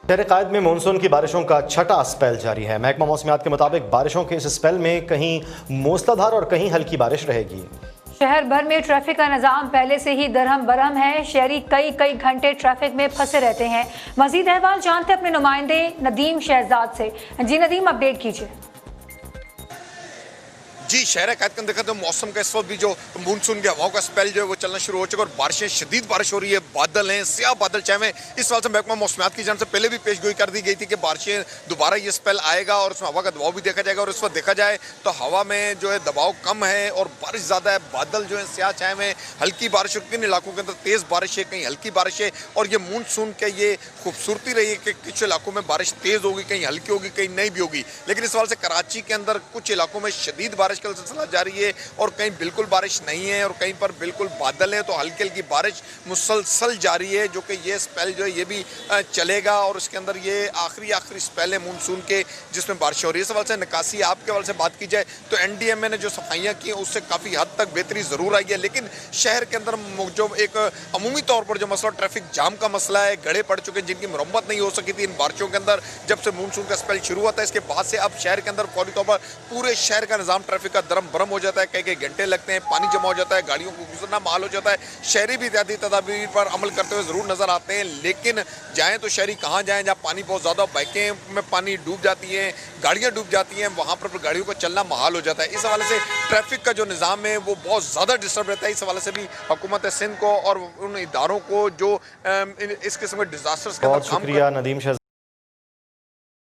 शहर कायद में मानसून की बारिशों का छठा स्पेल जारी है। महकमा मौसमियात के मुताबिक बारिशों के इस स्पेल में कहीं मूसलाधार और कहीं हल्की बारिश रहेगी। शहर भर में ट्रैफिक का निजाम पहले से ही दरहम बरहम है। शहरी कई कई घंटे ट्रैफिक में फंसे रहते हैं। मजीद अहवाल जानते अपने नुमाइंदे नदीम शहजाद से। जी नदीम, अपडेट कीजिए। जी, शहर कायद के देखा तो मौसम का इस वक्त भी जो मानसून की हवाओं का स्पेल जो है वो चलना शुरू हो चुका है और बारिशें, शदीद बारिश हो रही है। बादल हैं, स्याह बादल छाए हुए। इस साल से महकमा मौसमियात की जान से पहले भी पेशगोई कर दी गई थी कि बारिशें दोबारा ये स्पेल आएगा और उसमें हवा का दबाव भी देखा जाएगा। और इस वक्त देखा जाए तो हवा में जो है दबाव कम है और बारिश ज़्यादा है। बादल जो है स्याह छाए हुए, हल्की बारिश, किन इलाकों के अंदर तेज़ बारिश है, कहीं हल्की बारिश है। और ये मानसून का ये खूबसूरती रही है कि कुछ इलाकों में बारिश तेज़ होगी, कहीं हल्की होगी, कहीं नहीं भी होगी। लेकिन इस साल से कराची के अंदर कुछ इलाकों में शदीद बारिश का सिलसिला जारी है और कहीं बिल्कुल बारिश नहीं है और कहीं पर बिल्कुल बादल है। तो हल्की हल्की बारिश मुसलसल जारी है, जो कि ये स्पेल जो है ये भी चलेगा और उसके अंदर ये आखिरी स्पेल है मानसून के जिसमें बारिश हो रही है। इस सवाल से निकासी आपके हवाले से बात की जाए तो एनडीएमए ने जो सफाइयाँ की उससे काफ़ी हद तक बेहतरी ज़रूर आई है। लेकिन शहर के अंदर जो एक अमूमी तौर पर जो मसला ट्रैफिक जाम का मसला है, गड्ढे पड़ चुके हैं जिनकी मरम्मत नहीं हो सकी थी इन बारिशों के अंदर जब से मानसून का स्पेल शुरू हुआ था। इसके बाद से अब शहर के अंदर फौरी तौर पर पूरे शहर का निज़ाम ट्रैफिक का दरम बरम हो जाता है। कई कई घंटे लगते हैं, पानी जमा हो जाता है, गाड़ियों को गुजरना महाल हो जाता है। शहरी भी एहतियाती तदाबीर पर अमल करते हुए ज़रूर नजर आते हैं। लेकिन जाएँ तो शहरी कहाँ जाएँ जहाँ पानी बहुत ज़्यादा, बाइकें में पानी डूब जाती हैं, गाड़ियाँ डूब जाती हैं, वहाँ पर गाड़ियों को चलना महाल हो जाता है। इस हवाले से ट्रैफिक का जो निज़ाम है वो बहुत ज़्यादा डिस्टर्ब रहता है। इस हवाले से भी हुकूमत सिंध को और उन इदारों को जो इस किस्म के डिजास्टर्स के अंदर काम शुक्रिया नदीम।